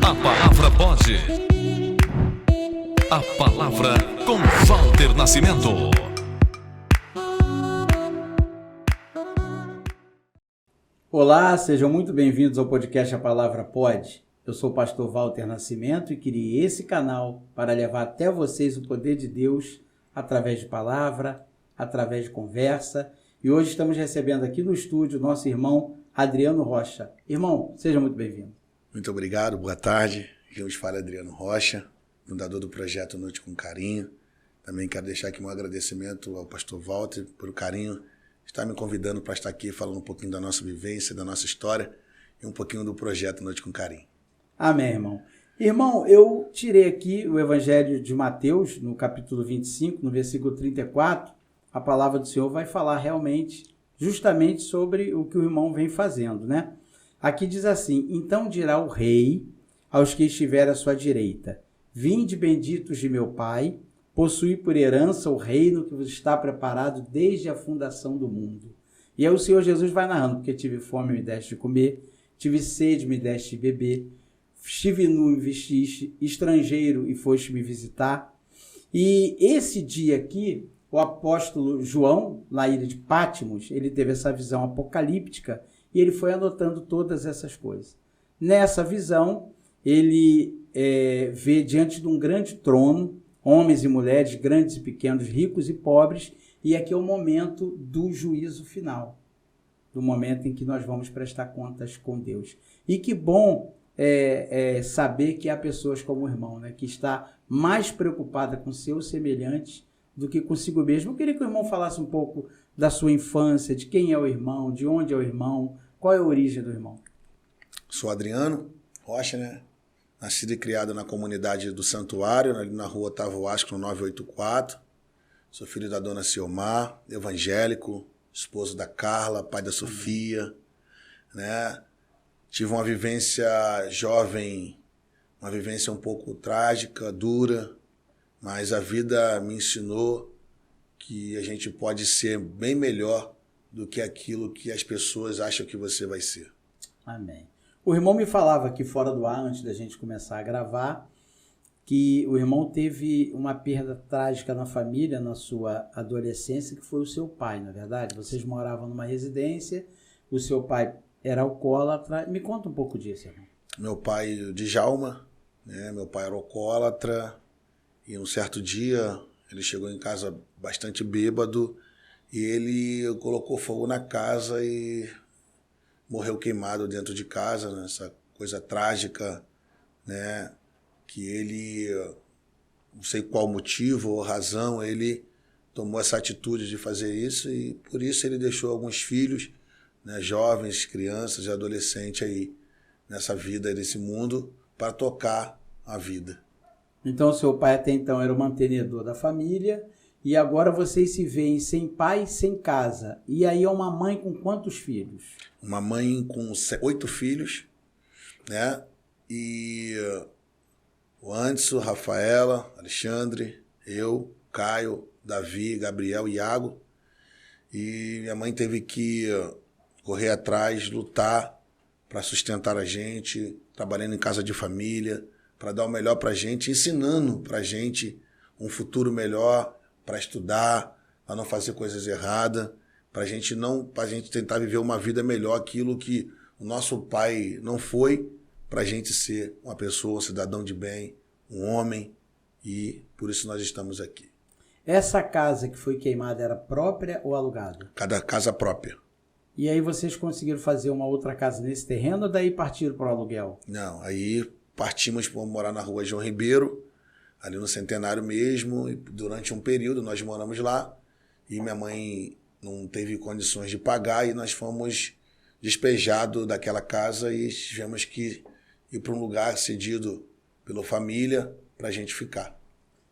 A palavra pode. A palavra com Walter Nascimento. Olá, sejam muito bem-vindos ao podcast A Palavra Pode. Eu sou o pastor Walter Nascimento e criei esse canal para levar até vocês o poder de Deus através de palavra, através de conversa. E hoje estamos recebendo aqui no estúdio o nosso irmão Adriano Rocha. Irmão, seja muito bem-vindo. Muito obrigado, boa tarde. Aqui nos fala Adriano Rocha, fundador do projeto Noite com Carinho. Também quero deixar aqui um agradecimento ao pastor Walter por o carinho de estar me convidando para estar aqui falando um pouquinho da nossa vivência, da nossa história e um pouquinho do projeto Noite com Carinho. Amém, irmão. Irmão, eu tirei aqui o Evangelho de Mateus, no capítulo 25, no versículo 34. A palavra do Senhor vai falar realmente, justamente sobre o que o irmão vem fazendo, né? Aqui diz assim: então dirá o rei aos que estiverem à sua direita: vinde benditos de meu Pai, possuí por herança o reino que vos está preparado desde a fundação do mundo. E aí o Senhor Jesus vai narrando: porque tive fome, me deste de comer, tive sede, me deste de beber, estive nu e me vestiste, estrangeiro e foste me visitar. E esse dia aqui, o apóstolo João, na ilha de Patmos, ele teve essa visão apocalíptica e ele foi anotando todas essas coisas. Nessa visão, ele vê diante de um grande trono, homens e mulheres, grandes e pequenos, ricos e pobres, e aqui é o momento do juízo final, do momento em que nós vamos prestar contas com Deus. E que bom saber que há pessoas como o irmão, né, que está mais preocupada com seus semelhantes do que consigo mesmo. Eu queria que o irmão falasse um pouco da sua infância, de quem é o irmão, de onde é o irmão, qual é a origem do irmão. Sou Adriano Rocha, né? Nascido e criado na comunidade do Santuário, ali na rua Otávio Asco, no 984. Sou filho da dona Ciomar, evangélico, esposo da Carla, pai da Sofia, né? Tive uma vivência jovem, uma vivência um pouco trágica, dura, mas a vida me ensinou que a gente pode ser bem melhor do que aquilo que as pessoas acham que você vai ser. Amém. O irmão me falava aqui fora do ar, antes da gente começar a gravar, que o irmão teve uma perda trágica na família, na sua adolescência, que foi o seu pai, na verdade. Vocês moravam numa residência, o seu pai era alcoólatra. Me conta um pouco disso, irmão. Meu pai, Djalma, né? Meu pai era alcoólatra, e um certo dia ele chegou em casa bastante bêbado e ele colocou fogo na casa e morreu queimado dentro de casa, nessa coisa trágica, né? Que ele, não sei qual motivo ou razão, ele tomou essa atitude de fazer isso e por isso ele deixou alguns filhos, né, jovens, crianças e adolescentes aí nessa vida, nesse mundo, para tocar a vida. Então, seu pai até então era o mantenedor da família e agora vocês se veem sem pai, sem casa. E aí é uma mãe com quantos filhos? Uma mãe com 8 filhos, né? E o Anderson, Rafaela, Alexandre, eu, Caio, Davi, Gabriel, Iago. E minha mãe teve que correr atrás, lutar para sustentar a gente, trabalhando em casa de família, para dar o melhor para a gente, ensinando para a gente um futuro melhor, para estudar, para não fazer coisas erradas, para a gente tentar viver uma vida melhor, aquilo que o nosso pai não foi, para a gente ser uma pessoa, um cidadão de bem, um homem, e por isso nós estamos aqui. Essa casa que foi queimada era própria ou alugada? Cada casa própria. E aí vocês conseguiram fazer uma outra casa nesse terreno ou daí partiram para o aluguel? Não, aí partimos para morar na rua João Ribeiro, ali no Centenário mesmo, e durante um período nós moramos lá, e minha mãe não teve condições de pagar, e nós fomos despejados daquela casa e tivemos que ir para um lugar cedido pela família para a gente ficar.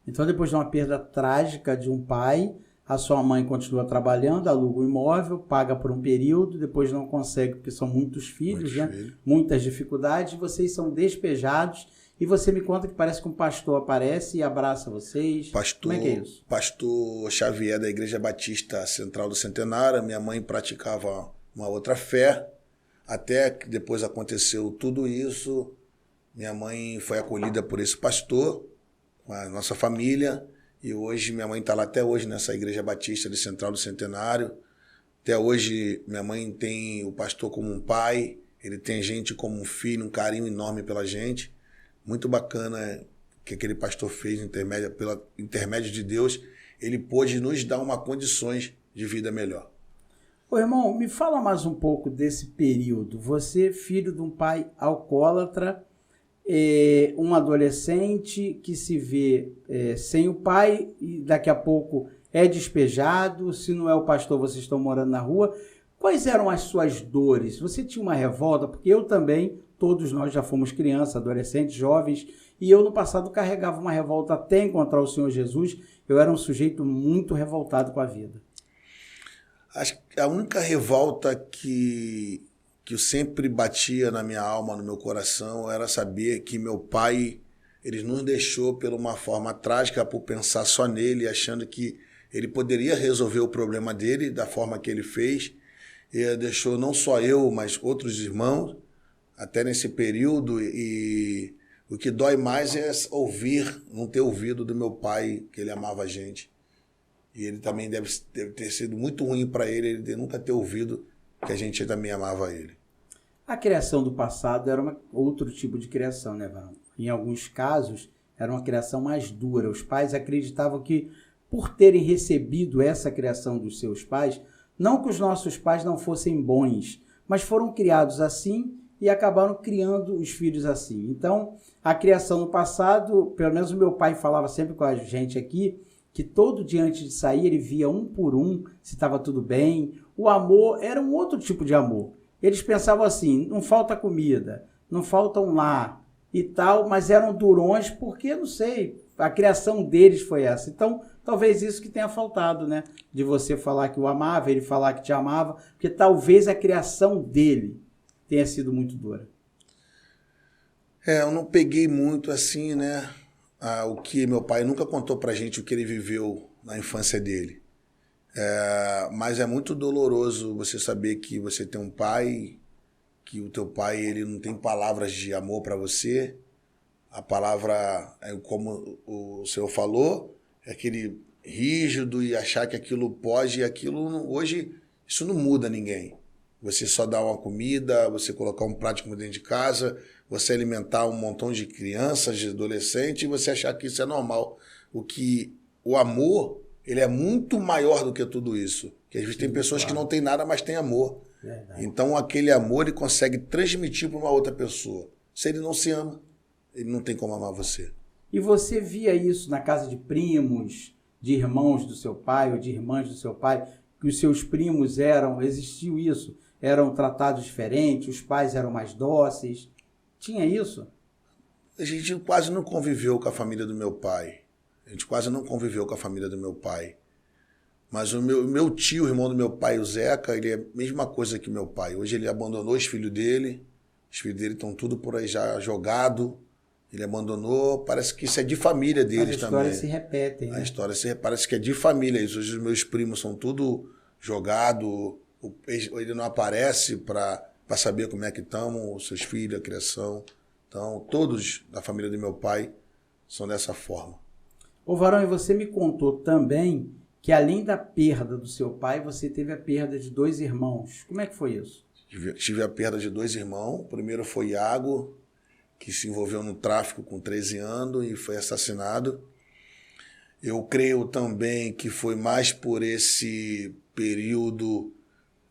Então, depois de uma perda trágica de um pai, a sua mãe continua trabalhando, aluga o imóvel, paga por um período, depois não consegue porque são muitos filhos, né? Muitas dificuldades, vocês são despejados e você me conta que parece que um pastor aparece e abraça vocês. Como é que é isso? Pastor Xavier da Igreja Batista Central do Centenário, minha mãe praticava uma outra fé, até que depois aconteceu tudo isso, minha mãe foi acolhida por esse pastor, com a nossa família, e hoje minha mãe está lá até hoje nessa Igreja Batista de Central do Centenário. Até hoje minha mãe tem o pastor como um pai, ele tem a gente como um filho, um carinho enorme pela gente. Muito bacana que aquele pastor fez, pelo intermédio de Deus, ele pôde nos dar condições de vida melhor. Ô, irmão, me fala mais um pouco desse período. Você, filho de um pai alcoólatra, um adolescente que se vê sem o pai e daqui a pouco é despejado, se não é o pastor, vocês estão morando na rua. Quais eram as suas dores? Você tinha uma revolta? Porque eu também, todos nós já fomos crianças, adolescentes, jovens, e eu no passado carregava uma revolta até encontrar o Senhor Jesus. Eu era um sujeito muito revoltado com a vida. Acho que a única revolta que eu sempre batia na minha alma, no meu coração, era saber que meu pai, ele nos deixou por uma forma trágica, por pensar só nele, achando que ele poderia resolver o problema dele da forma que ele fez. Ele deixou não só eu, mas outros irmãos, até nesse período. E o que dói mais é não ter ouvido do meu pai que ele amava a gente. E ele também deve ter sido muito ruim para ele nunca ter ouvido que a gente também amava ele. A criação do passado era outro tipo de criação, né, Varão? Em alguns casos, era uma criação mais dura. Os pais acreditavam que, por terem recebido essa criação dos seus pais, não que os nossos pais não fossem bons, mas foram criados assim e acabaram criando os filhos assim. Então, a criação no passado, pelo menos o meu pai falava sempre com a gente aqui, que todo dia antes de sair ele via um por um se estava tudo bem. O amor era um outro tipo de amor. Eles pensavam assim, não falta comida, não falta um lar e tal, mas eram durões porque, não sei, a criação deles foi essa. Então, talvez isso que tenha faltado, né? De você falar que o amava, ele falar que te amava, porque talvez a criação dele tenha sido muito dura. Eu não peguei muito assim, né? O que meu pai nunca contou pra gente o que ele viveu na infância dele. Mas é muito doloroso você saber que você tem um pai, que o teu pai ele não tem palavras de amor para você. A palavra, como o senhor falou, é aquele rígido e achar que aquilo pode, e aquilo hoje, isso não muda ninguém. Você só dá uma comida, você colocar um prato de comida dentro de casa, você alimentar um montão de crianças, de adolescentes, e você achar que isso é normal. O amor, ele é muito maior do que tudo isso. Porque às vezes tem pessoas que não têm nada, mas têm amor. Verdade. Então aquele amor ele consegue transmitir para uma outra pessoa. Se ele não se ama, ele não tem como amar você. E você via isso na casa de primos, de irmãos do seu pai ou de irmãs do seu pai, que os seus primos existiu isso? Eram tratados diferentes, os pais eram mais dóceis? Tinha isso? A gente quase não conviveu com a família do meu pai. Mas o meu tio, o irmão do meu pai, o Zeca, ele é a mesma coisa que meu pai. Hoje ele abandonou os filhos dele. Os filhos dele estão tudo por aí já jogado. Ele abandonou. Parece que isso é de família deles também. A história se repete, né? A história parece que é de família isso. Hoje os meus primos são tudo jogado. Ele não aparece para saber como é que estão os seus filhos, a criação. Então, todos da família do meu pai são dessa forma. Ô Varão, e você me contou também que além da perda do seu pai, você teve a perda de 2 irmãos. Como é que foi isso? Tive a perda de 2 irmãos. O primeiro foi Iago, que se envolveu no tráfico com 13 anos e foi assassinado. Eu creio também que foi mais por esse período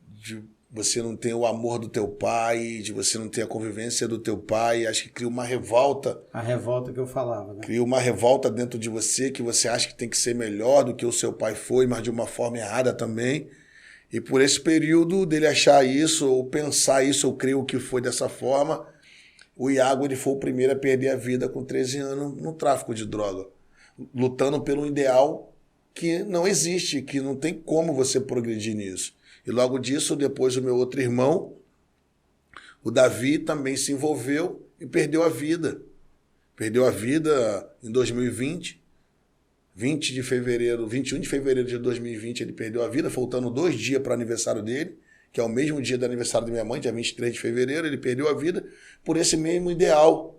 de você não ter o amor do teu pai, de você não ter a convivência do teu pai. Acho que cria uma revolta. A revolta que eu falava, né? Cria uma revolta dentro de você, que você acha que tem que ser melhor do que o seu pai foi, mas de uma forma errada também. E por esse período dele achar isso, ou pensar isso, eu creio que foi dessa forma, o Iago ele foi o primeiro a perder a vida com 13 anos no tráfico de droga, lutando pelo ideal que não existe, que não tem como você progredir nisso. E logo disso, depois o meu outro irmão, o Davi, também se envolveu e perdeu a vida. Perdeu a vida em 2020, 21 de fevereiro de 2020 ele perdeu a vida, faltando 2 dias para o aniversário dele, que é o mesmo dia do aniversário da minha mãe, dia 23 de fevereiro, ele perdeu a vida por esse mesmo ideal.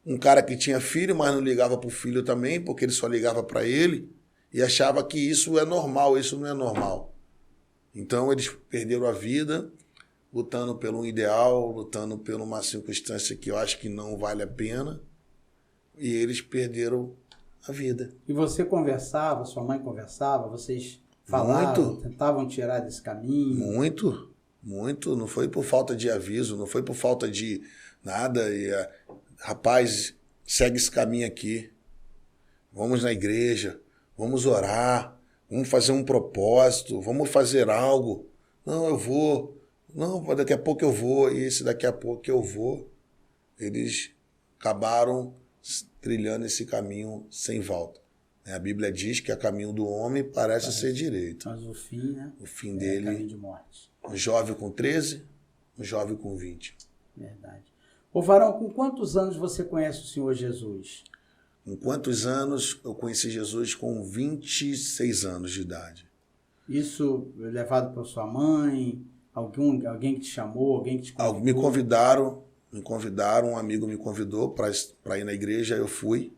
um cara que tinha filho, mas não ligava para o filho também, porque ele só ligava para ele, e achava que isso é normal, isso não é normal. Então eles perderam a vida lutando pelo ideal, lutando por uma circunstância que eu acho que não vale a pena, e eles perderam a vida. E você conversava, sua mãe conversava, vocês falavam, tentavam tirar desse caminho? Muito, muito. Não foi por falta de aviso, não foi por falta de nada. Rapaz, segue esse caminho aqui. Vamos na igreja, vamos orar, vamos fazer um propósito, vamos fazer algo. Não, eu vou. Não, daqui a pouco eu vou. E esse daqui a pouco eu vou. Eles acabaram trilhando esse caminho sem volta. A Bíblia diz que o caminho do homem parece ser direito. Mas o fim, né? O fim dele, caminho de morte. Um jovem com 13, um jovem com 20. Verdade. Ô Varão, com quantos anos você conhece o Senhor Jesus? Com quantos anos eu conheci Jesus? Com 26 anos de idade. Isso levado por sua mãe? Alguém que te chamou? Alguém que te convidou? Me convidaram, um amigo me convidou para ir na igreja, eu fui.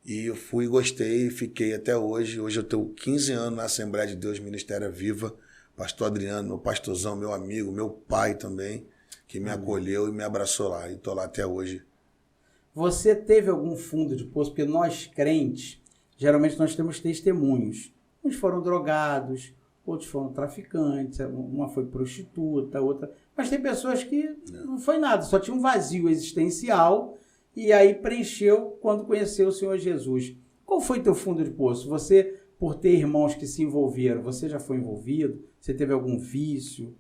E eu fui, gostei, fiquei até hoje. Hoje eu tenho 15 anos na Assembleia de Deus, Ministério Viva. Pastor Adriano, meu pastorzão, meu amigo, meu pai também, que me acolheu e me abraçou lá. E estou lá até hoje. Você teve algum fundo de poço? Porque nós, crentes, geralmente nós temos testemunhos. Uns foram drogados, outros foram traficantes, uma foi prostituta, outra... Mas tem pessoas que não foi nada, só tinha um vazio existencial e aí preencheu quando conheceu o Senhor Jesus. Qual foi teu fundo de poço? Você, por ter irmãos que se envolveram, você já foi envolvido? Você teve algum vício?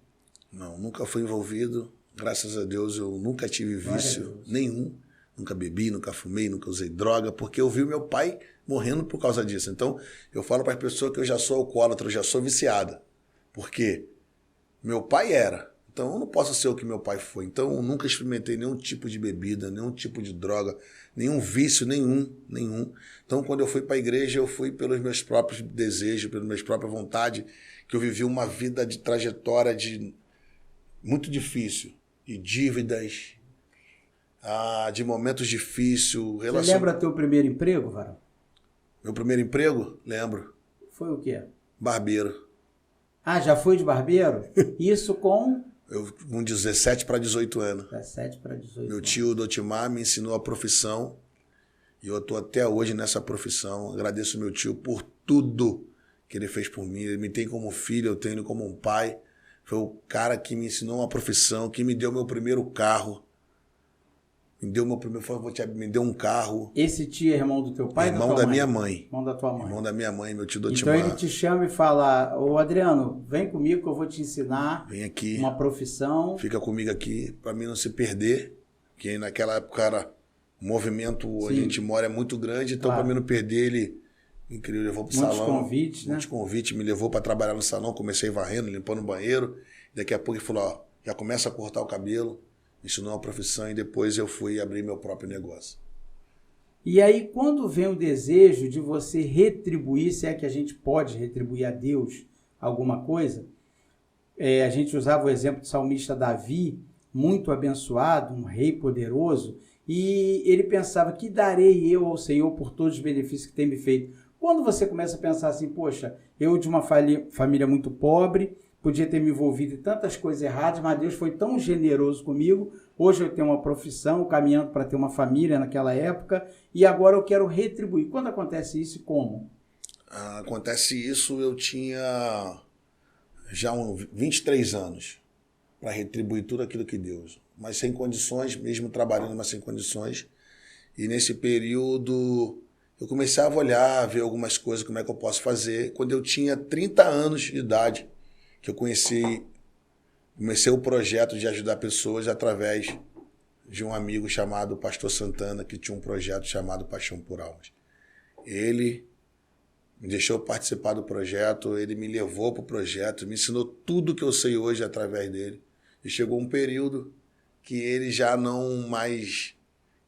Não, nunca fui envolvido. Graças a Deus eu nunca tive vício nenhum. Nunca bebi, nunca fumei, nunca usei droga, porque eu vi o meu pai morrendo por causa disso. Então, eu falo para as pessoas que eu já sou alcoólatra, eu já sou viciada. Porque meu pai era. Então, eu não posso ser o que meu pai foi. Então, eu nunca experimentei nenhum tipo de bebida, nenhum tipo de droga, nenhum vício, nenhum. Então, quando eu fui para a igreja, eu fui pelos meus próprios desejos, pelas minhas próprias vontades, que eu vivi uma vida de trajetória muito difícil, de dívidas, de momentos difíceis. Você lembra teu primeiro emprego, Varão? Meu primeiro emprego? Lembro. Foi o quê? Barbeiro. Ah, já foi de barbeiro? Isso com... Eu com 17 para 18 anos. 17 para 18 Meu tio Dotimar me ensinou a profissão e eu estou até hoje nessa profissão. Agradeço meu tio por tudo que ele fez por mim. Ele me tem como filho, eu tenho ele como um pai. Foi o cara que me ensinou uma profissão, que me deu meu primeiro carro. Me deu um carro. Esse tio é irmão do teu pai? Irmão da minha mãe. Irmão da tua mãe. Irmão da minha mãe, meu tio Dotimar. Então ele te chama e fala: ô Adriano, vem comigo que eu vou te ensinar. Vem aqui. Uma profissão. Fica comigo aqui para mim não se perder. Porque naquela época era o movimento, a gente mora é muito grande, então para mim não perder, ele me levou para o salão. Muitos convites, me levou para trabalhar no salão, comecei varrendo, limpando o banheiro. Daqui a pouco ele falou: ó, já começa a cortar o cabelo. Ensinou uma profissão e depois eu fui abrir meu próprio negócio. E aí, quando vem o desejo de você retribuir, se é que a gente pode retribuir a Deus alguma coisa, a gente usava o exemplo do salmista Davi, muito abençoado, um rei poderoso, e ele pensava: que darei eu ao Senhor por todos os benefícios que tem me feito? Quando você começa a pensar assim: poxa, eu de uma família muito pobre, podia ter me envolvido em tantas coisas erradas, mas Deus foi tão generoso comigo. Hoje eu tenho uma profissão, caminhando para ter uma família naquela época, e agora eu quero retribuir. Quando acontece isso, como? Acontece isso, eu tinha já uns 23 anos para retribuir tudo aquilo que Deus, mas sem condições, mesmo trabalhando, mas sem condições. E nesse período eu comecei a olhar, ver algumas coisas, como é que eu posso fazer. Quando eu tinha 30 anos de idade, que eu comecei o projeto de ajudar pessoas através de um amigo chamado Pastor Santana, que tinha um projeto chamado Paixão por Almas. Ele me deixou participar do projeto, ele me levou para o projeto, me ensinou tudo que eu sei hoje através dele. E chegou um período que ele já não mais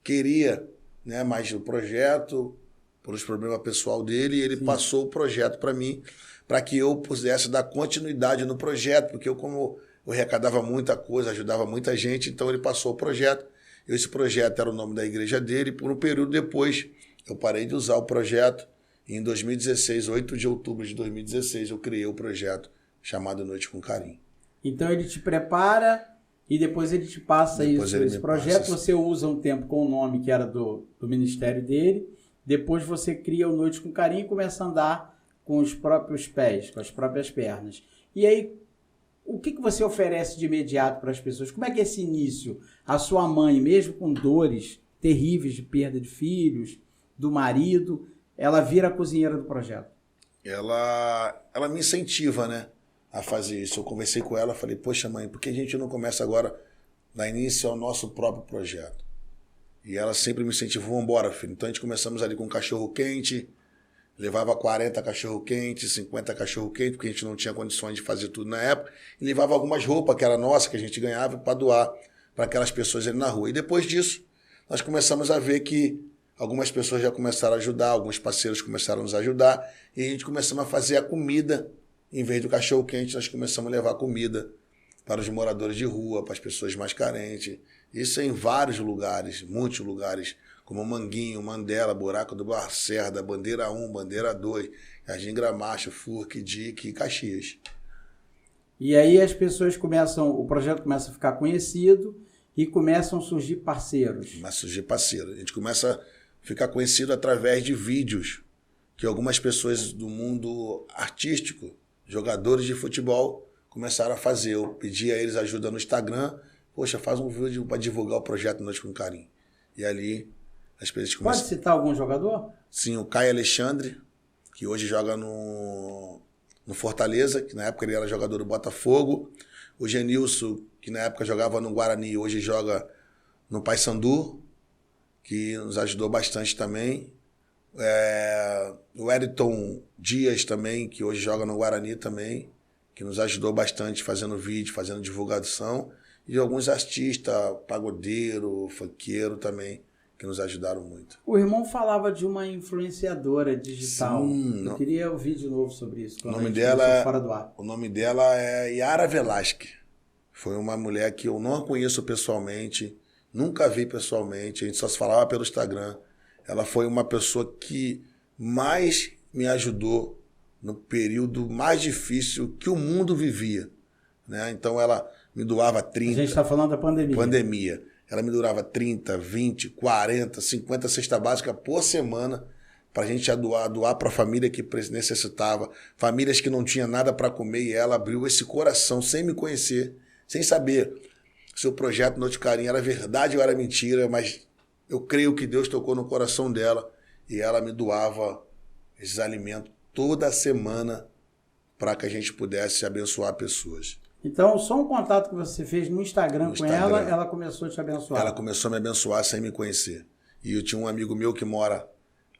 queria, né, mais o projeto, por os problemas pessoal dele, e ele passou o projeto para mim, para que eu pudesse dar continuidade no projeto, porque como eu arrecadava muita coisa, ajudava muita gente, então ele passou o projeto. Esse projeto era o nome da igreja dele, e por um período depois eu parei de usar o projeto. E em 2016, 8 de outubro de 2016, eu criei o projeto chamado Noite com Carinho. Então ele te prepara e depois ele te passa esse projeto. Você usa um tempo com o nome que era do ministério dele. Depois você cria o Noite com Carinho e começa a andar com os próprios pés, com as próprias pernas. E aí, o que você oferece de imediato para as pessoas? Como é que é esse início? A sua mãe, mesmo com dores terríveis de perda de filhos, do marido, ela vira a cozinheira do projeto? Ela me incentiva, né, a fazer isso. Eu conversei com ela, falei, poxa mãe, por que a gente não começa agora, dar início ao nosso próprio projeto? E ela sempre me incentivou, vamos embora, filho. Então a gente começamos ali com cachorro-quente, levava 40 cachorro-quente, 50 cachorro-quente, porque a gente não tinha condições de fazer tudo na época, e levava algumas roupas que era nossa, que a gente ganhava, para doar para aquelas pessoas ali na rua. E depois disso, nós começamos a ver que algumas pessoas já começaram a ajudar, alguns parceiros começaram a nos ajudar, e a gente começamos a fazer a comida. Em vez do cachorro-quente, nós começamos a levar comida para os moradores de rua, para as pessoas mais carentes. Isso em vários lugares, muitos lugares, como Manguinho, Mandela, Buraco do Lacerda, Bandeira 1, Bandeira 2, Jardim Gramacho, Furque, Dique e Caxias. E aí as pessoas o projeto começa a ficar conhecido e começam a surgir parceiros. Começa a surgir parceiros. A gente começa a ficar conhecido através de vídeos que algumas pessoas do mundo artístico, jogadores de futebol, começaram a fazer. Eu pedi a eles ajuda no Instagram, poxa, faz um vídeo para divulgar o projeto Noite com Carinho. E ali as pessoas começam... Pode citar algum jogador? Sim, o Caio Alexandre, que hoje joga no Fortaleza, que na época ele era jogador do Botafogo. O Genilson, que na época jogava no Guarani, hoje joga no Paysandu, que nos ajudou bastante também. O Eriton Dias também, que hoje joga no Guarani também, que nos ajudou bastante fazendo vídeo, fazendo divulgação. E alguns artistas, pagodeiro, funkeiro também, que nos ajudaram muito. O irmão falava de uma influenciadora digital. Sim, eu queria ouvir de novo sobre isso. O nome dela é Yara Velasque. Foi uma mulher que eu não conheço pessoalmente, nunca vi pessoalmente, a gente só se falava pelo Instagram. Ela foi uma pessoa que mais me ajudou no período mais difícil que o mundo vivia, né? Então ela me doava 30... A gente está falando da pandemia. Pandemia. Ela me doava 30, 20, 40, 50 cesta básica por semana para a gente doar para a família que necessitava, famílias que não tinham nada para comer, e ela abriu esse coração sem me conhecer, sem saber se o projeto Noite Carinho era verdade ou era mentira, mas eu creio que Deus tocou no coração dela e ela me doava esses alimentos toda semana para que a gente pudesse abençoar pessoas. Então, só um contato que você fez no Instagram com ela começou a te abençoar. Ela começou a me abençoar sem me conhecer. E eu tinha um amigo meu que mora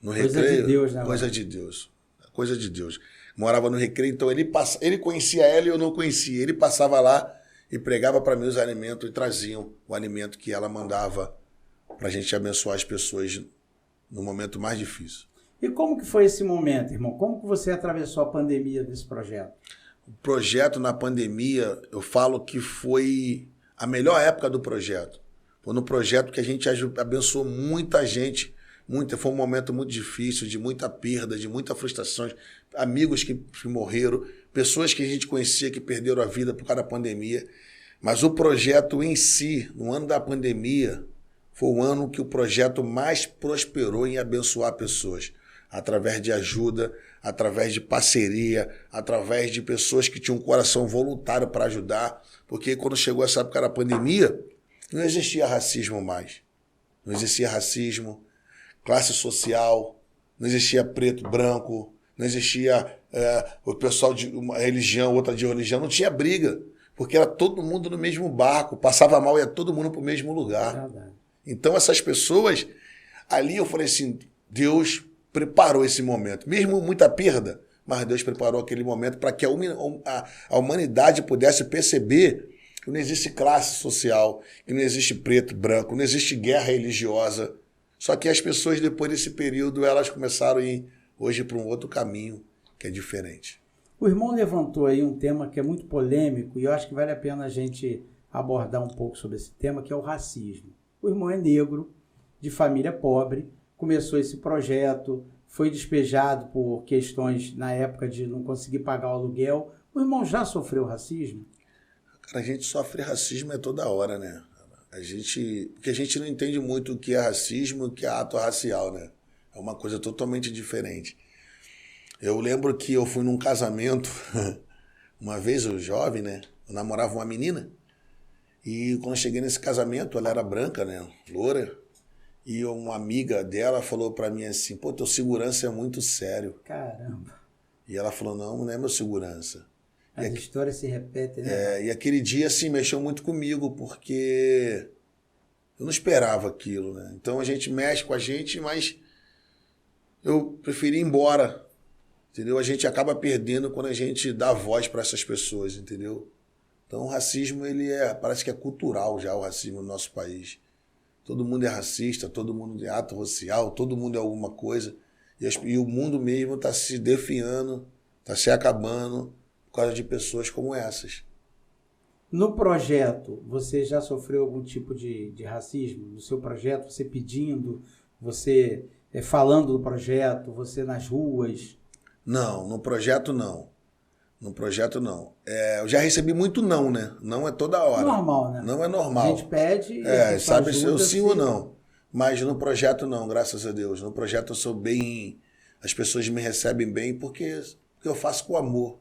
no Recreio. Coisa de Deus, né? Coisa de Deus. Coisa de Deus. Morava no Recreio, então ele conhecia ela e eu não conhecia. Ele passava lá e pregava para mim os alimentos e traziam o alimento que ela mandava para a gente abençoar as pessoas no momento mais difícil. E como que foi esse momento, irmão? Como que você atravessou a pandemia desse projeto? O projeto na pandemia, eu falo que foi a melhor época do projeto. Foi no projeto que a gente abençoou muita gente. Foi um momento muito difícil, de muita perda, de muita frustração. Amigos que morreram, pessoas que a gente conhecia que perderam a vida por causa da pandemia. Mas o projeto em si, no ano da pandemia, foi o ano que o projeto mais prosperou em abençoar pessoas. Através de ajuda, através de parceria, através de pessoas que tinham um coração voluntário para ajudar. Porque quando chegou essa época da pandemia, não existia racismo mais. Não existia racismo, classe social, não existia preto, branco, não existia o pessoal de uma religião, outra de religião, não tinha briga. Porque era todo mundo no mesmo barco, passava mal e ia todo mundo para o mesmo lugar. Então essas pessoas, ali eu falei assim, Deus preparou esse momento, mesmo muita perda, mas Deus preparou aquele momento para que a humanidade pudesse perceber que não existe classe social, que não existe preto, branco, não existe guerra religiosa. Só que as pessoas, depois desse período, elas começaram a ir hoje para um outro caminho que é diferente. O irmão levantou aí um tema que é muito polêmico e eu acho que vale a pena a gente abordar um pouco sobre esse tema, que é o racismo. O irmão é negro, de família pobre, começou esse projeto, foi despejado por questões na época de não conseguir pagar o aluguel. O irmão já sofreu racismo? Cara, a gente sofre racismo toda hora, né? Porque a gente não entende muito o que é racismo e o que é ato racial, né? É uma coisa totalmente diferente. Eu lembro que eu fui num casamento, uma vez eu jovem, né? Eu namorava uma menina. E quando eu cheguei nesse casamento, ela era branca, né? Loura. E uma amiga dela falou pra mim assim, pô, teu segurança é muito sério. Caramba. E ela falou, não é meu segurança. As histórias se repetem, né? E aquele dia, assim, mexeu muito comigo, porque eu não esperava aquilo, né? Então a gente mexe com a gente, mas eu preferi ir embora, entendeu? A gente acaba perdendo quando a gente dá voz para essas pessoas, entendeu? Então o racismo, parece que é cultural já, o racismo no nosso país. Todo mundo é racista, todo mundo é ato racial, todo mundo é alguma coisa. E o mundo mesmo está se definhando, está se acabando por causa de pessoas como essas. No projeto, você já sofreu algum tipo de racismo? No seu projeto, você pedindo, você falando do projeto, você nas ruas? Não, no projeto não. No projeto não. Eu já recebi muito não, né? Não é toda hora. Normal, né? Não é normal. A gente pede e sabe se eu sim ou se... não. Mas no projeto não, graças a Deus. No projeto eu sou bem... As pessoas me recebem bem porque eu faço com amor.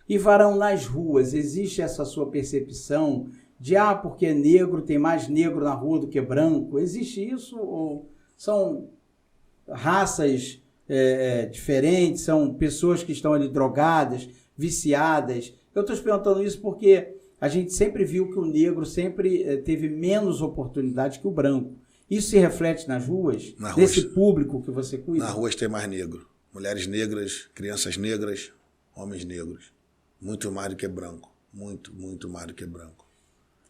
E varão nas ruas, existe essa sua percepção de, porque negro, tem mais negro na rua do que branco? Existe isso? Ou são raças diferentes? São pessoas que estão ali drogadas, viciadas? Eu estou te perguntando isso porque a gente sempre viu que o negro sempre teve menos oportunidade que o branco. Isso se reflete nas ruas? Nesse público que você cuida? Na rua tem mais negro. Mulheres negras, crianças negras, homens negros. Muito mais do que branco. Muito, muito mais do que branco.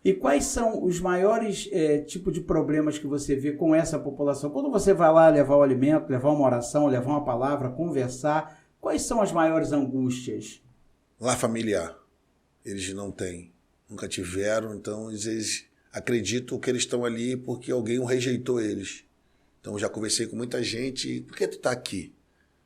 E quais são os maiores tipos de problemas que você vê com essa população? Quando você vai lá levar o alimento, levar uma oração, levar uma palavra, conversar, quais são as maiores angústias? Lar familiar. Eles não têm. Nunca tiveram, então eles acreditam que eles estão ali porque alguém rejeitou eles. Então eu já conversei com muita gente. Por que tu tá aqui?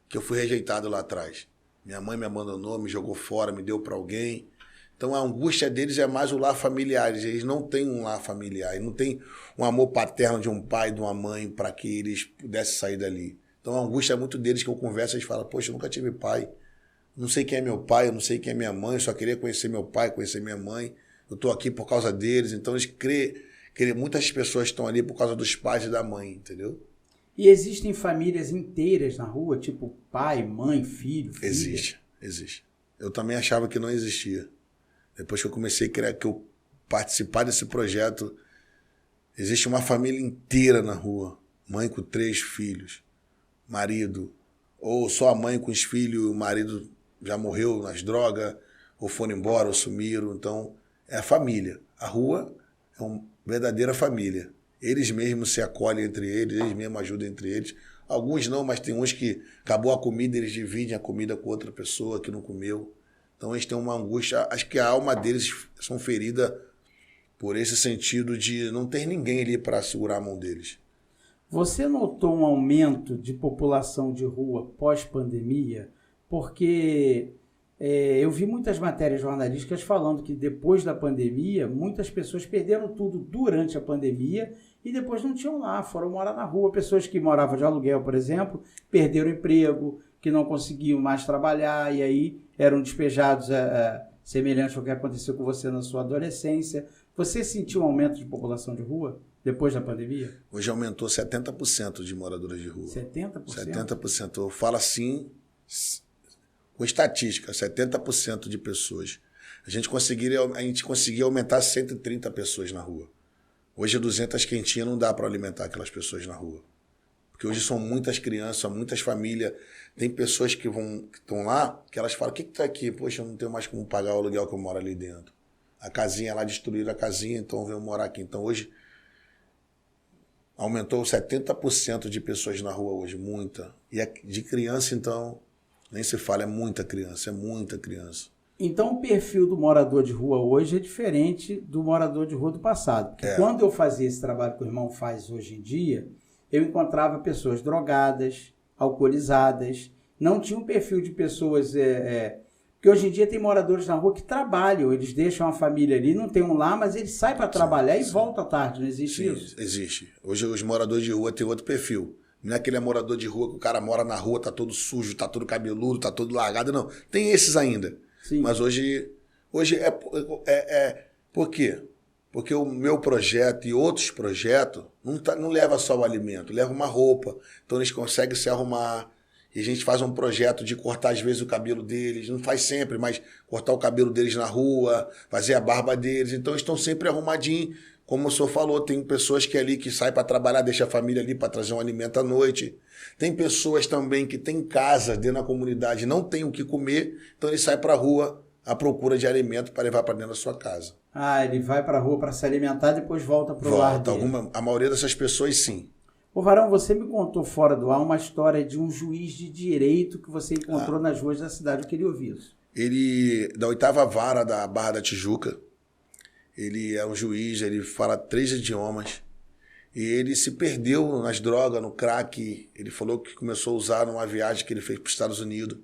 Que eu fui rejeitado lá atrás. Minha mãe me abandonou, me jogou fora, me deu para alguém. Então a angústia deles é mais o lar familiar. Eles não têm um lar familiar. Eles não têm um amor paterno de um pai, de uma mãe, para que eles pudessem sair dali. Então a angústia é muito deles, que eu converso, eles falam, poxa, eu nunca tive pai. Não sei quem é meu pai, eu não sei quem é minha mãe, eu só queria conhecer meu pai, conhecer minha mãe. Eu estou aqui por causa deles. Então eles muitas pessoas estão ali por causa dos pais e da mãe, entendeu? E existem famílias inteiras na rua, tipo pai, mãe, filho, filha? Existe. Eu também achava que não existia. Depois que eu comecei a criar, que eu participar desse projeto, existe uma família inteira na rua. Mãe com 3 filhos, marido, ou só a mãe com os filhos, o marido já morreu nas drogas, ou foram embora, ou sumiram. Então, é a família. A rua é uma verdadeira família. Eles mesmos se acolhem entre eles mesmos ajudam entre eles. Alguns não, mas tem uns que acabou a comida, eles dividem a comida com outra pessoa que não comeu. Então eles têm uma angústia, acho que a alma deles são feridas por esse sentido de não ter ninguém ali para segurar a mão deles. Você notou um aumento de população de rua pós-pandemia? Porque eu vi muitas matérias jornalísticas falando que depois da pandemia, muitas pessoas perderam tudo durante a pandemia e depois não tinham lá, foram morar na rua. Pessoas que moravam de aluguel, por exemplo, perderam emprego, que não conseguiam mais trabalhar e aí eram despejados, semelhante ao que aconteceu com você na sua adolescência. Você sentiu um aumento de população de rua depois da pandemia? Hoje aumentou 70% de moradores de rua. 70%? 70%. Eu falo assim, com estatística, 70% de pessoas. A gente conseguia aumentar 130 pessoas na rua. Hoje 200 quentinhas não dá para alimentar aquelas pessoas na rua. Porque hoje são muitas crianças, são muitas famílias. Tem pessoas que estão lá, que elas falam, o que está aqui? Poxa, eu não tenho mais como pagar o aluguel que eu moro ali dentro. A casinha lá, destruíram a casinha, então eu venho morar aqui. Então hoje aumentou 70% de pessoas na rua hoje, muita. E de criança, então, nem se fala, é muita criança, é muita criança. Então, o perfil do morador de rua hoje é diferente do morador de rua do passado. Porque quando eu fazia esse trabalho que o irmão faz hoje em dia, eu encontrava pessoas drogadas, alcoolizadas, não tinha um perfil de pessoas... Porque hoje em dia tem moradores na rua que trabalham, eles deixam a família ali, não tem um lar, mas eles saem para trabalhar e voltam à tarde, não existe isso? Existe. Hoje os moradores de rua têm outro perfil. Não é aquele morador de rua que o cara mora na rua, tá todo sujo, tá todo cabeludo, tá todo largado, não. Tem esses ainda. Sim. Mas hoje por quê? Porque o meu projeto e outros projetos não leva só o alimento, leva uma roupa. Então eles conseguem se arrumar. E a gente faz um projeto de cortar às vezes o cabelo deles, não faz sempre, mas cortar o cabelo deles na rua, fazer a barba deles. Então eles estão sempre arrumadinhos. Como o senhor falou, tem pessoas que ali que saem para trabalhar, deixa a família ali para trazer um alimento à noite. Tem pessoas também que têm casa dentro da comunidade, não tem o que comer, então ele sai para a rua à procura de alimento para levar para dentro da sua casa. Ah, ele vai para a rua para se alimentar e depois volta para o lar dele. A maioria dessas pessoas, sim. Ô Varão, você me contou fora do ar uma história de um juiz de direito que você encontrou nas ruas da cidade. Eu queria ouvir isso. Ele, da 8ª Vara da Barra da Tijuca, ele é um juiz, ele fala 3 idiomas. E ele se perdeu nas drogas, no crack. Ele falou que começou a usar numa viagem que ele fez para os Estados Unidos.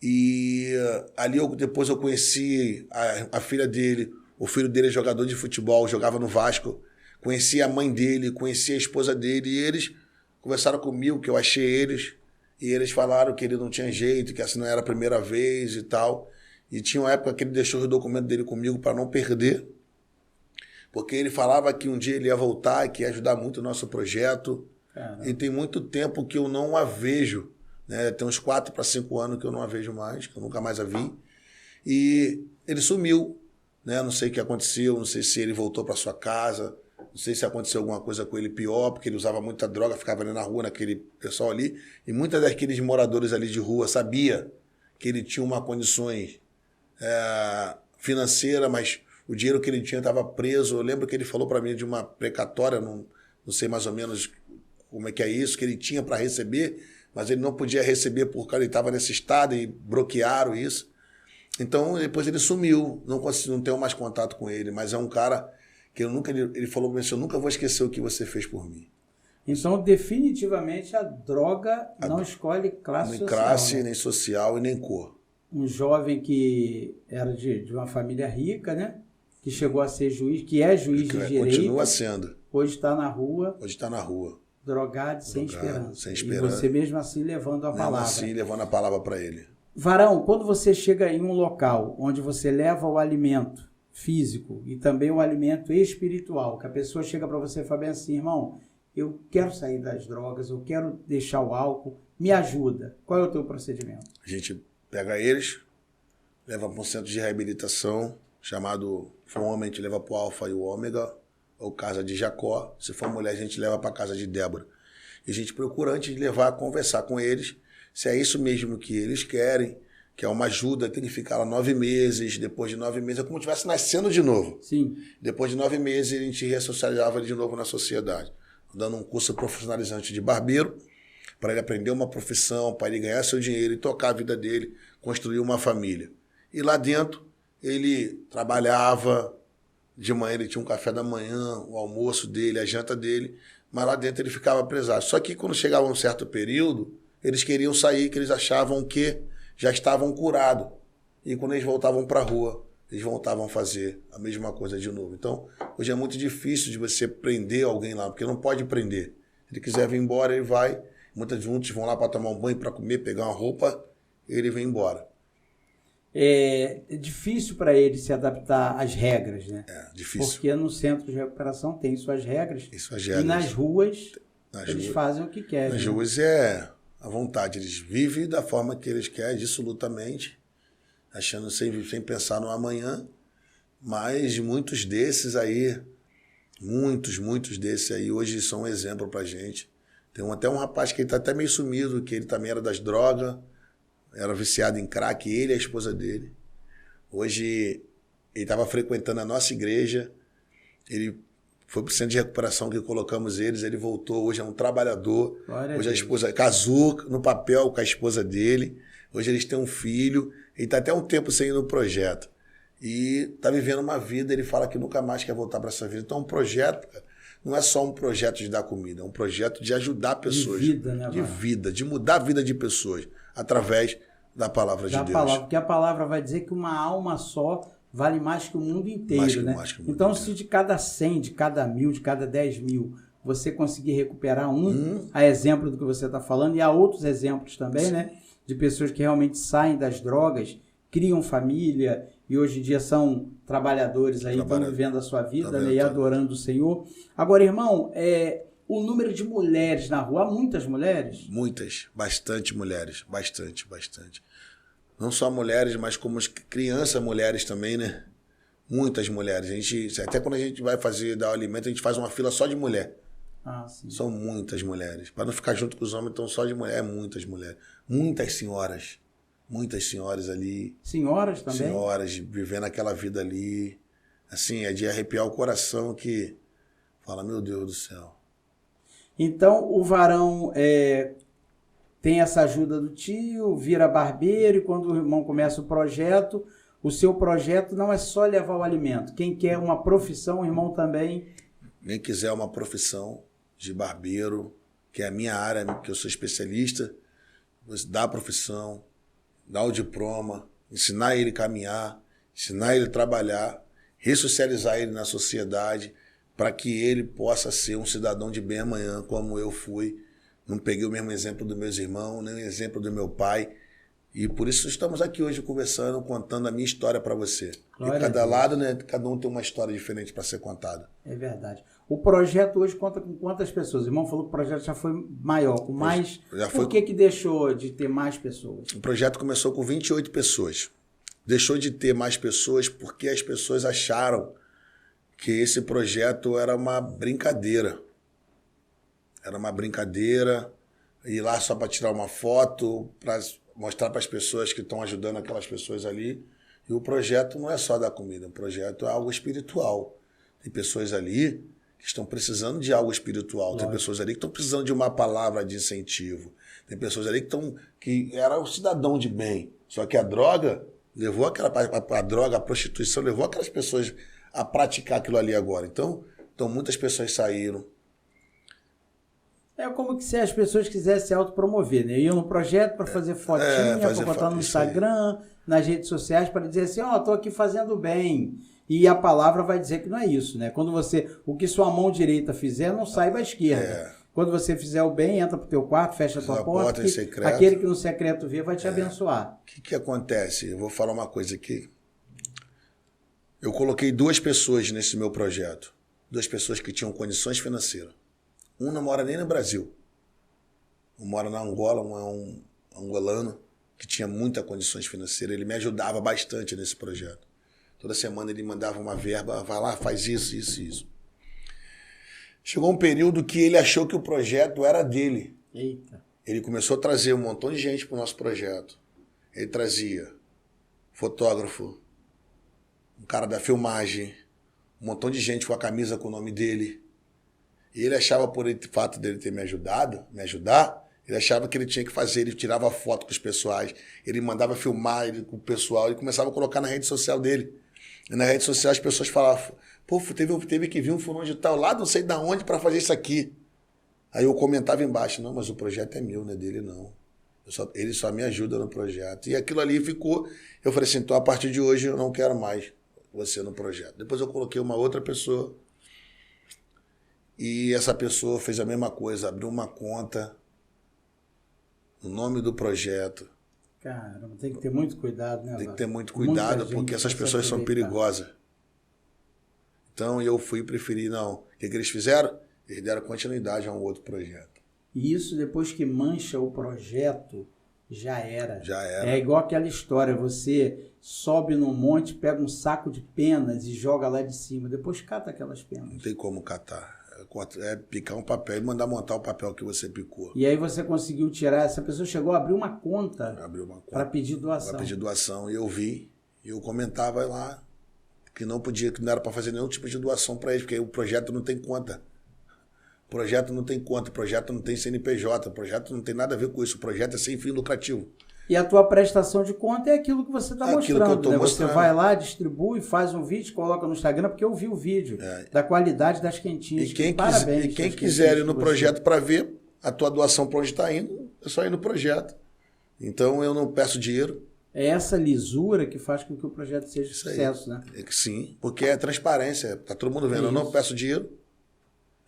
E ali depois eu conheci a filha dele. O filho dele é jogador de futebol, jogava no Vasco. Conheci a mãe dele, conheci a esposa dele. E eles conversaram comigo, que eu achei eles. E eles falaram que ele não tinha jeito, que essa não era a primeira vez e tal. E tinha uma época que ele deixou o documento dele comigo para não perder. Porque ele falava que um dia ele ia voltar, que ia ajudar muito o nosso projeto. Caramba. E tem muito tempo que eu não a vejo. Né? Tem uns 4 para 5 anos que eu não a vejo mais, que eu nunca mais a vi. E ele sumiu. Né? Não sei o que aconteceu, não sei se ele voltou para sua casa, não sei se aconteceu alguma coisa com ele pior, porque ele usava muita droga, ficava ali na rua, naquele pessoal ali. E muitos daqueles moradores ali de rua sabia que ele tinha uma condições financeira, mas o dinheiro que ele tinha estava preso. Eu lembro que ele falou para mim de uma precatória, não sei mais ou menos como é que é isso, que ele tinha para receber, mas ele não podia receber porque ele estava nesse estado e bloquearam isso. Então, depois ele sumiu, não tenho mais contato com ele, mas é um cara que ele falou para mim assim, eu nunca vou esquecer o que você fez por mim. Então, definitivamente, a droga não escolhe classe social. Nem classe, nem social e nem cor. Um jovem que era de uma família rica, né? Que chegou a ser juiz, que é juiz de direito. Continua sendo. Hoje está na rua. Hoje está na rua. Drogado, sem esperança. Sem esperança. E você mesmo assim levando a palavra. Assim, levando a palavra para ele. Varão, quando você chega em um local onde você leva o alimento físico e também o alimento espiritual, que a pessoa chega para você e fala bem assim, irmão, eu quero sair das drogas, eu quero deixar o álcool, me ajuda. Qual é o teu procedimento? A gente pega eles, leva para um centro de reabilitação chamado, se for homem, a gente leva para o Alfa e o Ômega, ou casa de Jacó. Se for mulher, a gente leva para a casa de Débora. E a gente procura, antes de levar, conversar com eles, se é isso mesmo que eles querem, que é uma ajuda, tem que ficar lá 9 meses, depois de 9 meses, é como se estivesse nascendo de novo. Sim. Depois de 9 meses, a gente ressocializava ele de novo na sociedade, dando um curso profissionalizante de barbeiro, para ele aprender uma profissão, para ele ganhar seu dinheiro e tocar a vida dele, construir uma família. E lá dentro, ele trabalhava, de manhã ele tinha um café da manhã, o almoço dele, a janta dele, mas lá dentro ele ficava presado. Só que quando chegava um certo período, eles queriam sair, que eles achavam que já estavam curados. E quando eles voltavam para a rua, eles voltavam a fazer a mesma coisa de novo. Então, hoje é muito difícil de você prender alguém lá, porque não pode prender. Se ele quiser vir embora, ele vai. Muitos vão lá para tomar um banho, para comer, pegar uma roupa, ele vem embora. É difícil para ele se adaptar às regras, né? É, difícil. Porque no centro de recuperação tem suas regras. E nas ruas, eles fazem o que querem. Nas ruas é à vontade. Eles vivem da forma que eles querem, dissolutamente, achando sem pensar no amanhã. Mas muitos desses aí, muitos desses aí, hoje são um exemplo pra gente. Tem até um rapaz que ele tá até meio sumido, que ele também era das drogas, era viciado em crack, ele e a esposa dele. Hoje, ele estava frequentando a nossa igreja, ele foi para o centro de recuperação que colocamos eles, ele voltou, hoje é um trabalhador. Hoje a esposa casou no papel com a esposa dele, Hoje eles têm um filho, ele está até um tempo sem ir no projeto. E está vivendo uma vida, ele fala que nunca mais quer voltar para essa vida. Então, um projeto, cara, não é só um projeto de dar comida, é um projeto de ajudar pessoas. De vida, né, de vida, de mudar a vida de pessoas, através da palavra de Deus. Porque a palavra vai dizer que uma alma só vale mais que o mundo inteiro, né? Então, se de cada 100, de cada 1000, de cada 10 mil, você conseguir recuperar a exemplo do que você está falando, e há outros exemplos também, né? De pessoas que realmente saem das drogas, criam família e hoje em dia são trabalhadores aí, estão vivendo a sua vida, né, e adorando o Senhor. Agora, irmão, o número de mulheres na rua, há muitas mulheres? Muitas, bastante mulheres, bastante. Não só mulheres, mas como crianças mulheres também, né? Muitas mulheres. Até quando a gente vai dar o alimento, a gente faz uma fila só de mulher. Ah, sim. São muitas mulheres. Para não ficar junto com os homens, então só de mulher, muitas mulheres. Muitas senhoras ali. Senhoras também? Senhoras, vivendo aquela vida ali. Assim, é de arrepiar o coração que fala, meu Deus do céu. Então, o varão tem essa ajuda do tio, vira barbeiro, e quando o irmão começa o projeto, o seu projeto não é só levar o alimento. Quem quer uma profissão, o irmão também... Quem quiser uma profissão de barbeiro, que é a minha área, que eu sou especialista, dá a profissão, dá o diploma, ensinar ele a caminhar, ensinar ele a trabalhar, ressocializar ele na sociedade, para que ele possa ser um cidadão de bem amanhã, como eu fui. Não peguei o mesmo exemplo dos meus irmãos, nem o exemplo do meu pai. E por isso estamos aqui hoje conversando, contando a minha história para você. Glória e cada lado, né, cada um tem uma história diferente para ser contada. É verdade. O projeto hoje conta com quantas pessoas? O irmão falou que o projeto já foi maior, com mais... Por que deixou de ter mais pessoas? O projeto começou com 28 pessoas. Deixou de ter mais pessoas porque as pessoas acharam que esse projeto era uma brincadeira. Era uma brincadeira, ir lá só para tirar uma foto, para mostrar para as pessoas que estão ajudando aquelas pessoas ali. E o projeto não é só dar comida, o projeto é algo espiritual. Tem pessoas ali que estão precisando de algo espiritual, lógico. Tem pessoas ali que estão precisando de uma palavra de incentivo. Tem pessoas ali que era um cidadão de bem, só que a droga levou a prostituição levou aquelas pessoas a praticar aquilo ali agora. Então muitas pessoas saíram. É como se as pessoas quisessem se autopromover, né? Iam no projeto para fazer fotinha, para botar no Instagram, nas redes sociais, para dizer assim, estou aqui fazendo bem. E a palavra vai dizer que não é isso, né? Quando o que sua mão direita fizer, não sai da esquerda. Quando você fizer o bem, entra pro teu quarto, fecha a tua porta, aquele que no secreto vê vai te abençoar. O que acontece? Eu vou falar uma coisa aqui. Eu coloquei 2 pessoas nesse meu projeto. 2 pessoas que tinham condições financeiras. Um não mora nem no Brasil. Um mora na Angola, um é um angolano que tinha muitas condições financeiras. Ele me ajudava bastante nesse projeto. Toda semana ele mandava uma verba, vai lá, faz isso, isso, isso. Chegou um período que ele achou que o projeto era dele. Eita. Ele começou a trazer um montão de gente para o nosso projeto. Ele trazia fotógrafo, um cara da filmagem, um montão de gente com a camisa com o nome dele. E ele achava, por o fato dele ter me ajudar, ele achava que ele tinha que fazer, ele tirava foto com os pessoais, ele mandava filmar ele com o pessoal, ele começava a colocar na rede social dele. E na rede social as pessoas falavam, pô, teve que vir um fulano de tal lá, não sei de onde, para fazer isso aqui. Aí eu comentava embaixo, não, mas o projeto é meu, não é dele não. Ele só me ajuda no projeto. E aquilo ali ficou, eu falei assim, então a partir de hoje eu não quero mais você no projeto. Depois eu coloquei uma outra pessoa, e essa pessoa fez a mesma coisa, abriu uma conta no nome do projeto. Caramba, tem que ter muito cuidado, né? Tem que ter muito cuidado, porque essas pessoas são perigosas. Então eu preferi, não. O que eles fizeram? Eles deram continuidade a um outro projeto. E isso, depois que mancha o projeto, já era. Já era. É igual aquela história, você sobe num monte, pega um saco de penas e joga lá de cima, depois cata aquelas penas. Não tem como catar. É picar um papel e mandar montar o papel que você picou. E aí você conseguiu tirar, essa pessoa chegou a abrir uma conta para pedir doação. Para pedir doação. E eu vi, e eu comentava lá que não era para fazer nenhum tipo de doação para eles, porque o projeto não tem conta. O projeto não tem conta, o projeto não tem CNPJ, o projeto não tem nada a ver com isso, o projeto é sem fim lucrativo. E a tua prestação de conta é aquilo que você está Aquilo que eu mostrando, tô né? mostrando. Você vai lá, distribui, faz um vídeo, coloca no Instagram, porque eu vi o vídeo da qualidade das quentinhas. E quem, Parabéns. e quem às quiser ir quentinhas no que você- projeto para ver a tua doação para onde está indo, é só ir no projeto. Então eu não peço dinheiro. É essa lisura que faz com que o projeto seja Isso aí. sucesso, né? É que sim, porque é transparência, tá todo mundo vendo. É Eu não isso. peço dinheiro,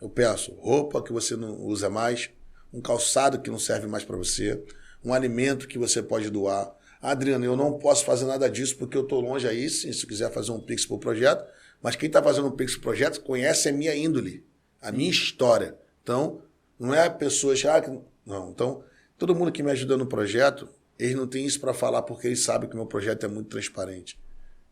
eu peço roupa que você não usa mais, um calçado que não serve mais para você, um alimento que você pode doar. Adriano, eu não posso fazer nada disso porque eu estou longe aí, sim, se quiser fazer um Pix pro projeto, mas quem está fazendo um Pix pro projeto conhece a minha índole, a minha história. Então, não é a pessoa achar que... Não, então, todo mundo que me ajuda no projeto, eles não têm isso para falar porque eles sabem que o meu projeto é muito transparente.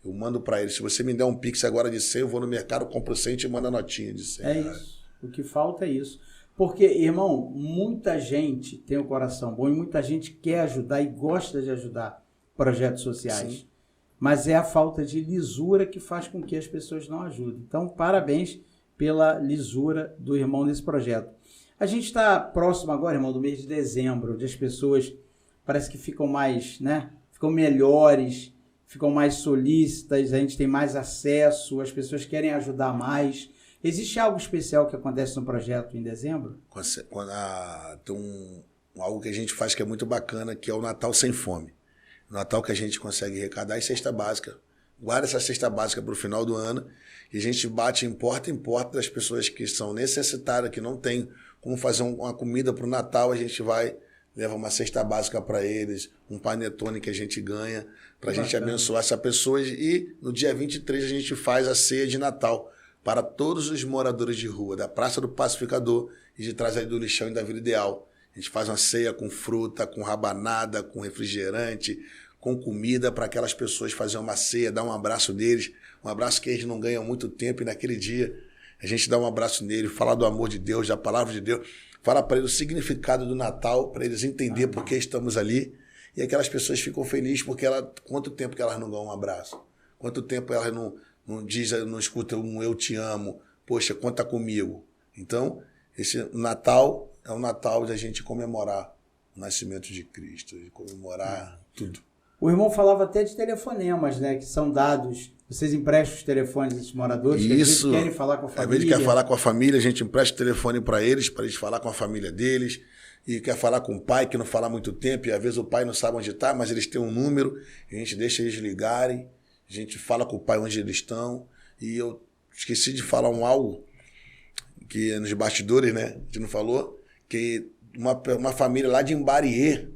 Eu mando para eles, se você me der um Pix agora de 100, eu vou no mercado, compro 100 e mando a notinha de 100. É isso. O que falta é isso. Porque, irmão, muita gente tem o coração bom e muita gente quer ajudar e gosta de ajudar projetos sociais. Sim. Mas é a falta de lisura que faz com que as pessoas não ajudem. Então, parabéns pela lisura do irmão nesse projeto. A gente está próximo agora, irmão, do mês de dezembro, onde as pessoas parece que ficam mais, né? Ficam melhores, ficam mais solícitas, a gente tem mais acesso, as pessoas querem ajudar mais. Existe algo especial que acontece no projeto em dezembro? Tem algo que a gente faz que é muito bacana, que é o Natal Sem Fome. O Natal que a gente consegue arrecadar é cesta básica. Guarda essa cesta básica para o final do ano e a gente bate em porta das pessoas que são necessitadas, que não tem como fazer uma comida para o Natal, a gente vai, leva uma cesta básica para eles, um panetone que a gente ganha, para a gente abençoar essas pessoas. E no dia 23 a gente faz a ceia de Natal para todos os moradores de rua, da Praça do Pacificador e de trás aí do Lixão e da Vila Ideal. A gente faz uma ceia com fruta, com rabanada, com refrigerante, com comida para aquelas pessoas fazerem uma ceia, dar um abraço deles, um abraço que eles não ganham há muito tempo e naquele dia a gente dá um abraço nele, fala do amor de Deus, da palavra de Deus, fala para eles o significado do Natal, para eles entenderem por que estamos ali. E aquelas pessoas ficam felizes porque quanto tempo que elas não ganham um abraço? Quanto tempo elas não escutam um eu te amo, poxa, conta comigo. Então, esse Natal é o Natal da gente comemorar o nascimento de Cristo, de comemorar tudo. O irmão falava até de telefonemas, né? Que são dados. Vocês emprestam os telefones desses moradores que às vezes querem falar com a família. Às vezes quer falar com a família, a gente empresta o telefone para eles falar com a família deles. E quer falar com o pai, que não fala há muito tempo, e às vezes o pai não sabe onde está, mas eles têm um número, a gente deixa eles ligarem, a gente fala com o pai onde eles estão. E eu esqueci de falar algo que nos bastidores, né? A gente não falou, que uma família lá de Imbariê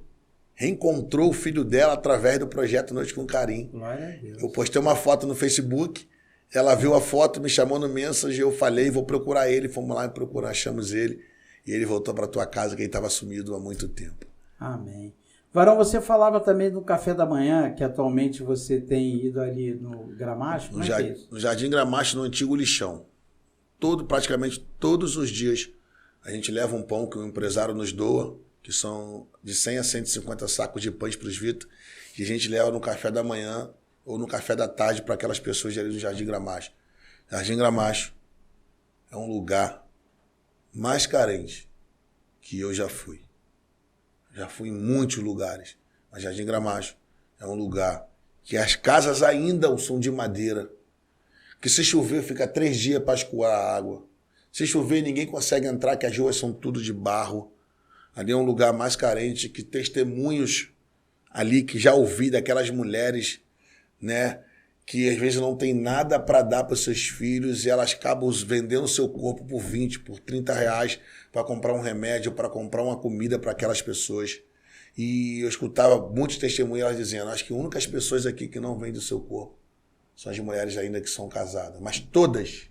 reencontrou o filho dela através do projeto Noite com Carinho. Glória a Deus. Eu postei uma foto no Facebook, ela viu a foto, me chamou no Messenger, eu falei, vou procurar ele, fomos lá e achamos ele, e ele voltou para tua casa, que ele estava sumido há muito tempo. Amém. Varão, você falava também do café da manhã, que atualmente você tem ido ali no Gramacho, como é que é isso? No Jardim Gramacho, no antigo Lixão. Praticamente todos os dias, a gente leva um pão que o empresário nos doa, que são de 100 a 150 sacos de pães para os Vitor, que a gente leva no café da manhã ou no café da tarde para aquelas pessoas ali do Jardim Gramacho. Jardim Gramacho é um lugar mais carente que eu já fui. Já fui em muitos lugares, mas Jardim Gramacho é um lugar que as casas ainda são de madeira, que se chover fica 3 dias para escoar a água. Se chover ninguém consegue entrar, que as ruas são tudo de barro. Ali é um lugar mais carente, que testemunhos ali que já ouvi daquelas mulheres, né, que às vezes não tem nada para dar para os seus filhos e elas acabam vendendo o seu corpo por 20, por 30 reais para comprar um remédio, para comprar uma comida para aquelas pessoas. E eu escutava muitos testemunhos elas dizendo, acho que as únicas pessoas aqui que não vendem o seu corpo são as mulheres ainda que são casadas, mas todas,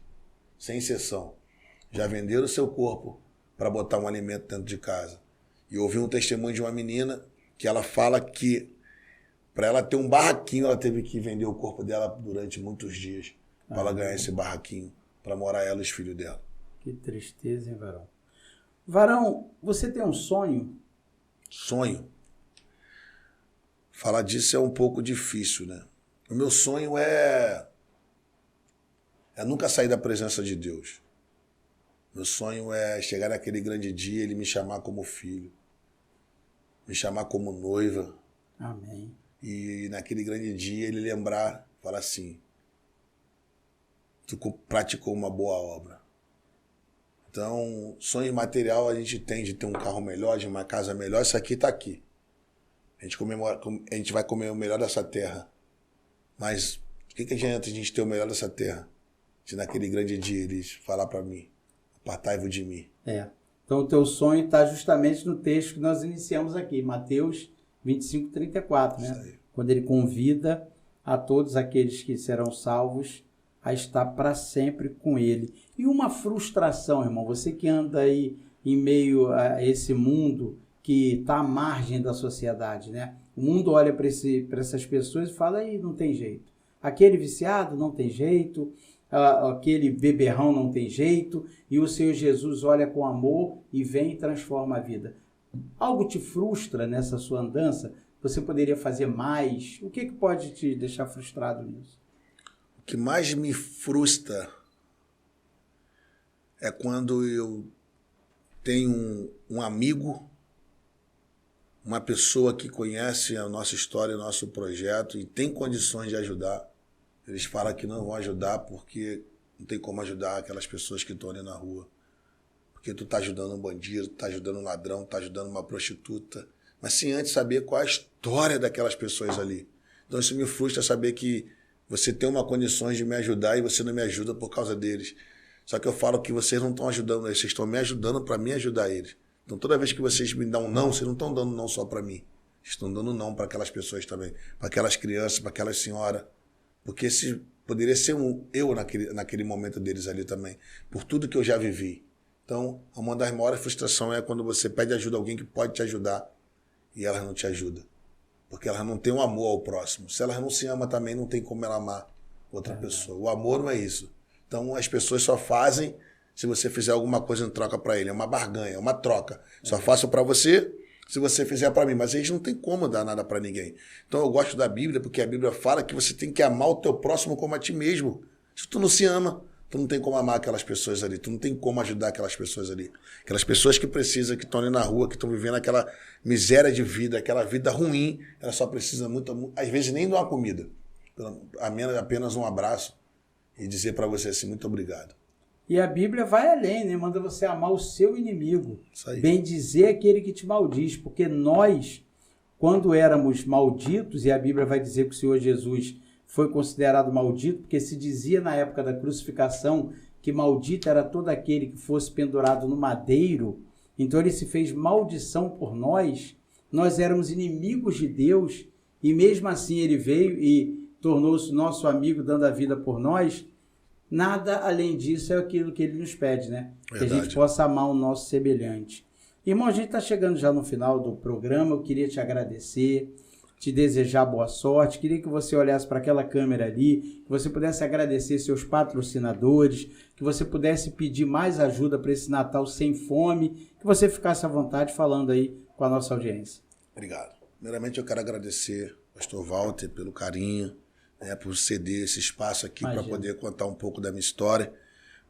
sem exceção, já venderam o seu corpo para botar um alimento dentro de casa. E eu ouvi um testemunho de uma menina que ela fala que para ela ter um barraquinho, ela teve que vender o corpo dela durante muitos dias para ela ganhar esse barraquinho, para morar ela e os filhos dela. Que tristeza, hein, Varão? Varão, você tem um sonho? Sonho? Falar disso é um pouco difícil, né? O meu sonho é nunca sair da presença de Deus. Meu sonho é chegar naquele grande dia, ele me chamar como filho, me chamar como noiva, Amém. E naquele grande dia ele lembrar, falar assim, tu praticou uma boa obra. Então, sonho material a gente tem de ter um carro melhor, de uma casa melhor, isso aqui está aqui. A gente vai comer o melhor dessa terra. Mas o que adianta a gente ter o melhor dessa terra? Se naquele grande dia eles falar para mim, apartai-vos de mim. Então o teu sonho está justamente no texto que nós iniciamos aqui, Mateus 25, 34, né? Quando ele convida a todos aqueles que serão salvos a estar para sempre com ele. E uma frustração, irmão, você que anda aí em meio a esse mundo que está à margem da sociedade, né? O mundo olha para essas pessoas e fala, aí não tem jeito. Aquele viciado não tem jeito, aquele beberrão não tem jeito, e o Senhor Jesus olha com amor e vem e transforma a vida. Algo te frustra nessa sua andança? Você poderia fazer mais? O que pode te deixar frustrado nisso? O que mais me frustra é quando eu tenho um amigo, uma pessoa que conhece a nossa história, o nosso projeto e tem condições de ajudar. Eles falam que não vão ajudar porque não tem como ajudar aquelas pessoas que estão ali na rua. Porque tu tá ajudando um bandido, tá ajudando um ladrão, tá ajudando uma prostituta. Mas sem antes saber qual é a história daquelas pessoas ali. Então isso me frustra saber que você tem uma condições de me ajudar e você não me ajuda por causa deles. Só que eu falo que vocês não estão ajudando eles, vocês estão me ajudando para mim ajudar eles. Então toda vez que vocês me dão um não, vocês não estão dando não só para mim. Estão dando não para aquelas pessoas também. Para aquelas crianças, para aquelas senhoras. Porque esse poderia ser eu naquele momento deles ali também. Por tudo que eu já vivi. Então, uma das maiores frustrações é quando você pede ajuda a alguém que pode te ajudar e ela não te ajuda. Porque ela não tem um amor ao próximo. Se ela não se ama também, não tem como ela amar outra pessoa. O amor não é isso. Então, as pessoas só fazem se você fizer alguma coisa em troca para ele. É uma barganha, é uma troca. Só faço para você se você fizer para mim. Mas eles não tem como dar nada para ninguém. Então, eu gosto da Bíblia porque a Bíblia fala que você tem que amar o teu próximo como a ti mesmo. Se tu não se ama, tu não tem como amar aquelas pessoas ali, tu não tem como ajudar aquelas pessoas ali. Aquelas pessoas que precisam, que estão ali na rua, que estão vivendo aquela miséria de vida, aquela vida ruim, elas só precisam muito, às vezes nem de uma comida, apenas um abraço e dizer para você assim, muito obrigado. E a Bíblia vai além, né? Manda você amar o seu inimigo, bem dizer aquele que te maldiz, porque nós, quando éramos malditos, e a Bíblia vai dizer que o Senhor Jesus foi considerado maldito, porque se dizia na época da crucificação que maldito era todo aquele que fosse pendurado no madeiro, então ele se fez maldição por nós, nós éramos inimigos de Deus, e mesmo assim ele veio e tornou-se nosso amigo dando a vida por nós. Nada além disso é aquilo que ele nos pede, né? Verdade. Que a gente possa amar o nosso semelhante. Irmão, a gente está chegando já no final do programa, eu queria te agradecer, te desejar boa sorte, queria que você olhasse para aquela câmera ali, que você pudesse agradecer seus patrocinadores, que você pudesse pedir mais ajuda para esse Natal sem fome, que você ficasse à vontade falando aí com a nossa audiência. Obrigado. Primeiramente eu quero agradecer ao pastor Walter pelo carinho, por ceder esse espaço aqui para poder contar um pouco da minha história.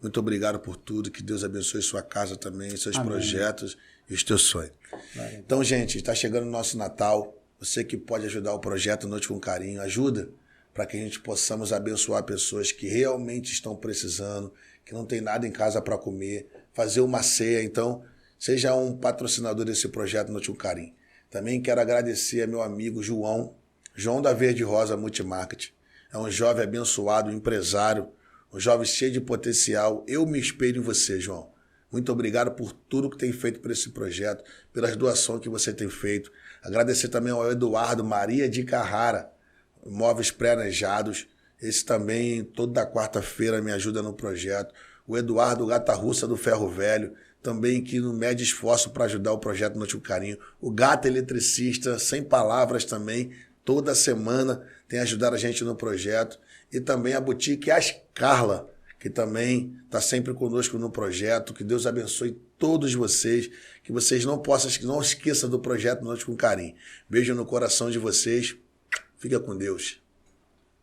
Muito obrigado por tudo, que Deus abençoe sua casa também, seus Amém. Projetos e os teus sonhos. Então, gente, está chegando o nosso Natal. Você que pode ajudar o projeto Noite com Carinho, ajuda para que a gente possamos abençoar pessoas que realmente estão precisando, que não tem nada em casa para comer, fazer uma ceia. Então, seja um patrocinador desse projeto Noite com Carinho. Também quero agradecer a meu amigo João da Verde Rosa Multimarketing. É um jovem abençoado, um empresário, um jovem cheio de potencial. Eu me espelho em você, João. Muito obrigado por tudo que tem feito por esse projeto, pelas doações que você tem feito. Agradecer também ao Eduardo Maria de Carrara, Móveis Planejados. Esse também, toda quarta-feira, me ajuda no projeto. O Eduardo Gata Russa do Ferro Velho, também que não mede esforço para ajudar o projeto Noite com Carinho. O Gata Eletricista, sem palavras também, toda semana tem ajudado a gente no projeto. E também a Boutique As Carla, que também está sempre conosco no projeto. Que Deus abençoe todos vocês, que vocês não esqueçam do projeto Noite com Carinho. Beijo no coração de vocês. Fica com Deus.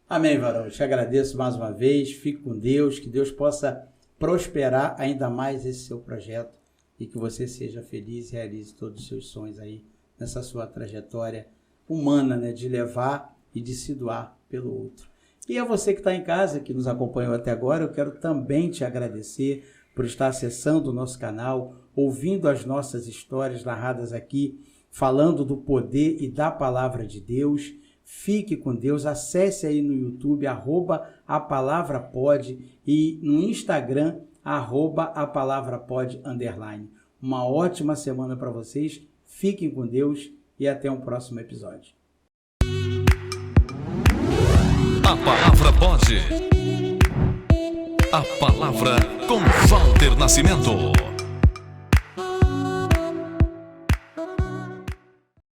Amém, varão. Eu te agradeço mais uma vez. Fique com Deus. Que Deus possa prosperar ainda mais esse seu projeto e que você seja feliz e realize todos os seus sonhos aí nessa sua trajetória humana, né? De levar e de se doar pelo outro. E a você que está em casa, que nos acompanhou até agora, eu quero também te agradecer por estar acessando o nosso canal, ouvindo as nossas histórias narradas aqui, falando do poder e da palavra de Deus. Fique com Deus, acesse aí no YouTube, @apalavra_pod e no Instagram, @apalavra_pod_. Uma ótima semana para vocês, fiquem com Deus e até um próximo episódio. A Palavra Pode. A Palavra com Walter Nascimento.